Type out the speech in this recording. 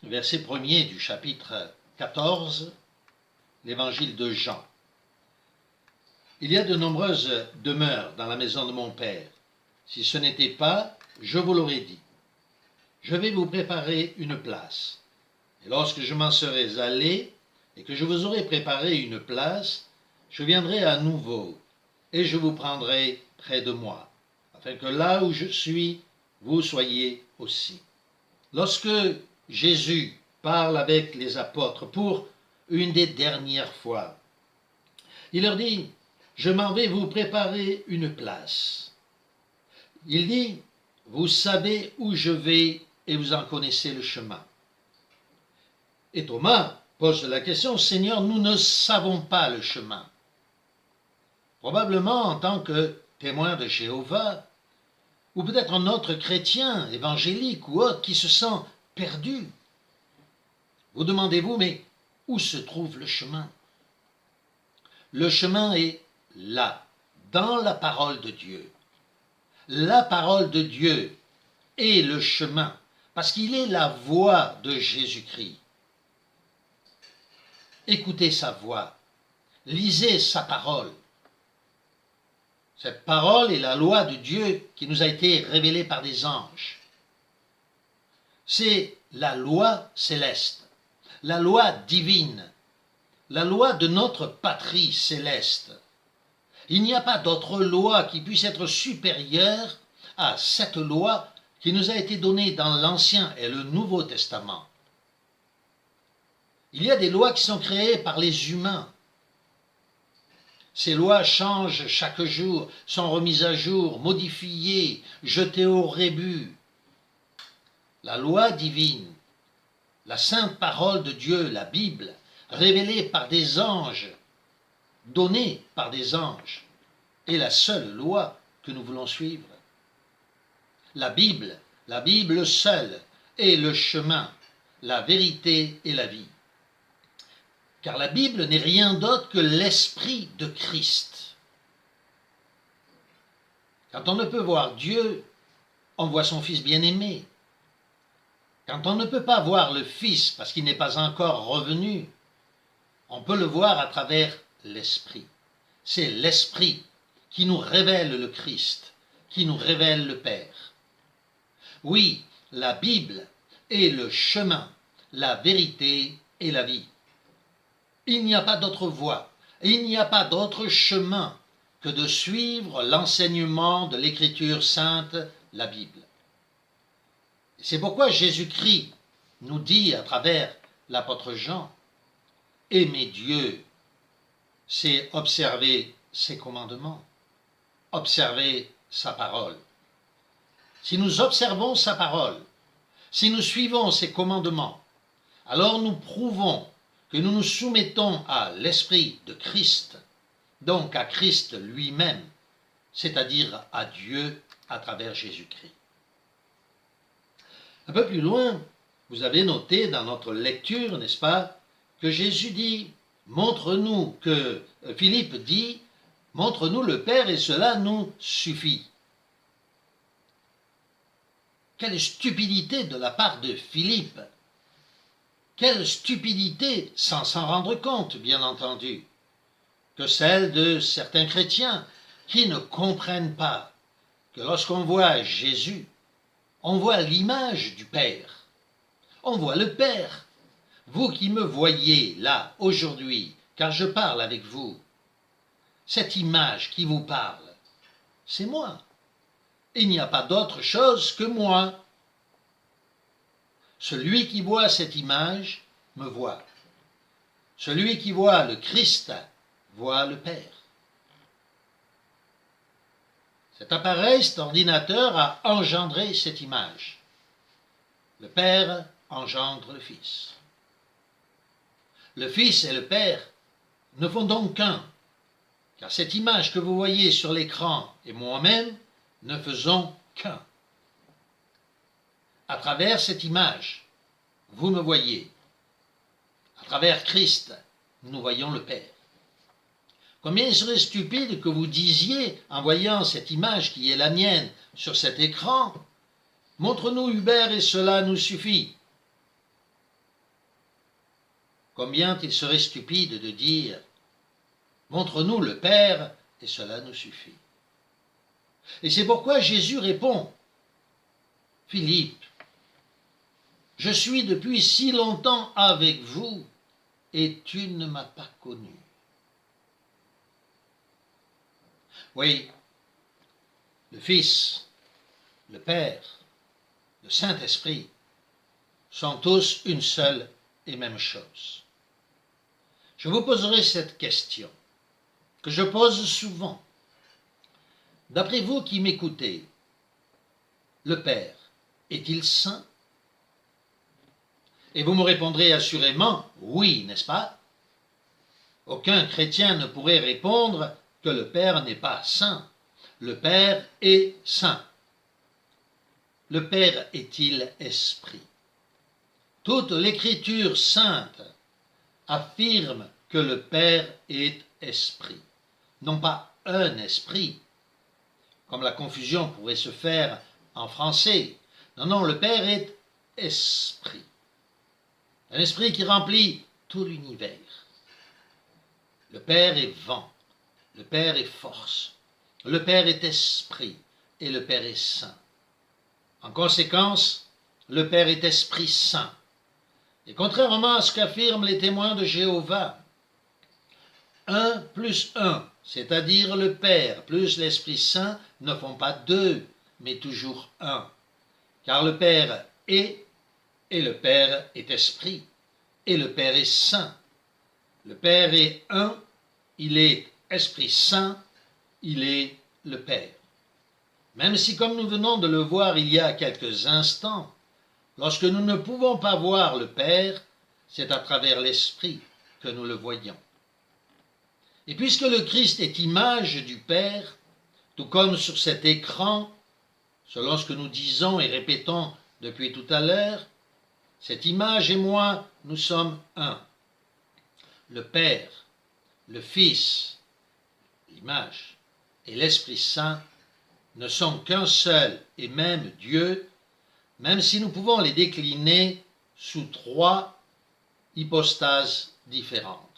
verset 1er du chapitre 14, l'évangile de Jean. Il y a de nombreuses demeures dans la maison de mon Père. Si ce n'était pas, je vous l'aurais dit. Je vais vous préparer une place. Et lorsque je m'en serai allé et que je vous aurai préparé une place, je viendrai à nouveau et je vous prendrai près de moi, afin que là où je suis, vous soyez aussi. Lorsque Jésus parle avec les apôtres pour une des dernières fois, il leur dit, je m'en vais vous préparer une place. Il dit, vous savez où je vais et vous en connaissez le chemin. Et Thomas pose la question, Seigneur, nous ne savons pas le chemin. Probablement en tant que témoin de Jéhovah, ou peut-être un autre chrétien, évangélique ou autre, qui se sent perdu. Vous demandez-vous, mais où se trouve le chemin? Le chemin est là, dans la parole de Dieu. La parole de Dieu est le chemin, parce qu'il est la voix de Jésus-Christ. Écoutez sa voix, lisez sa parole. Cette parole est la loi de Dieu qui nous a été révélée par des anges. C'est la loi céleste, la loi divine, la loi de notre patrie céleste. Il n'y a pas d'autre loi qui puisse être supérieure à cette loi qui nous a été donnée dans l'Ancien et le Nouveau Testament. Il y a des lois qui sont créées par les humains. Ces lois changent chaque jour, sont remises à jour, modifiées, jetées au rébut. La loi divine, la sainte parole de Dieu, la Bible, révélée par des anges, donnée par des anges, est la seule loi que nous voulons suivre. La Bible seule, est le chemin, la vérité et la vie. Car la Bible n'est rien d'autre que l'Esprit de Christ. Quand on ne peut voir Dieu, on voit son Fils bien-aimé. Quand on ne peut pas voir le Fils parce qu'il n'est pas encore revenu, on peut le voir à travers l'Esprit. C'est l'Esprit qui nous révèle le Christ, qui nous révèle le Père. Oui, la Bible est le chemin, la vérité et la vie. Il n'y a pas d'autre voie, il n'y a pas d'autre chemin que de suivre l'enseignement de l'Écriture sainte, la Bible. C'est pourquoi Jésus-Christ nous dit à travers l'apôtre Jean, « Aimer Dieu, c'est observer ses commandements, observer sa parole. » Si nous observons sa parole, si nous suivons ses commandements, alors nous prouvons que nous nous soumettons à l'Esprit de Christ, donc à Christ lui-même, c'est-à-dire à Dieu à travers Jésus-Christ. Un peu plus loin, vous avez noté dans notre lecture, n'est-ce pas, que Jésus dit, montre-nous, que Philippe dit, montre-nous le Père et cela nous suffit. Quelle stupidité de la part de Philippe! Quelle stupidité, sans s'en rendre compte, bien entendu, que celle de certains chrétiens qui ne comprennent pas que lorsqu'on voit Jésus, on voit l'image du Père. On voit le Père. Vous qui me voyez là, aujourd'hui, car je parle avec vous, cette image qui vous parle, c'est moi. Il n'y a pas d'autre chose que moi. Celui qui voit cette image me voit. Celui qui voit le Christ voit le Père. Cet appareil, cet ordinateur a engendré cette image. Le Père engendre le Fils. Le Fils et le Père ne font donc qu'un, car cette image que vous voyez sur l'écran et moi-même ne faisons qu'un. À travers cette image, vous me voyez. À travers Christ, nous voyons le Père. Combien il serait stupide que vous disiez, en voyant cette image qui est la mienne sur cet écran, « Montre-nous Hubert et cela nous suffit ». combien il serait stupide de dire « Montre-nous le Père et cela nous suffit ». Et c'est pourquoi Jésus répond « Philippe, je suis depuis si longtemps avec vous et tu ne m'as pas connu. » Oui, le Fils, le Père, le Saint-Esprit sont tous une seule et même chose. Je vous poserai cette question que je pose souvent. D'après vous qui m'écoutez, le Père est-il saint? Et vous me répondrez assurément oui, n'est-ce pas? Aucun chrétien ne pourrait répondre que le Père n'est pas saint. Le Père est saint. Le Père est-il esprit? Toute l'Écriture sainte affirme que le Père est esprit. Non pas un esprit, comme la confusion pourrait se faire en français. Non, non, le Père est esprit. Un esprit qui remplit tout l'univers. Le Père est vent, le Père est force, le Père est esprit et le Père est saint. En conséquence, le Père est Esprit Saint. Et contrairement à ce qu'affirment les témoins de Jéhovah, 1 plus 1, c'est-à-dire le Père plus l'Esprit Saint, ne font pas 2, mais toujours 1. Car le Père est, et le Père est Esprit, et le Père est Saint. Le Père est un, il est Esprit Saint, il est le Père. Même si, comme nous venons de le voir il y a quelques instants, lorsque nous ne pouvons pas voir le Père, c'est à travers l'Esprit que nous le voyons. Et puisque le Christ est image du Père, tout comme sur cet écran, selon ce que nous disons et répétons depuis tout à l'heure, cette image et moi, nous sommes un. Le Père, le Fils, l'image, et l'Esprit Saint ne sont qu'un seul et même Dieu, même si nous pouvons les décliner sous 3 hypostases différentes.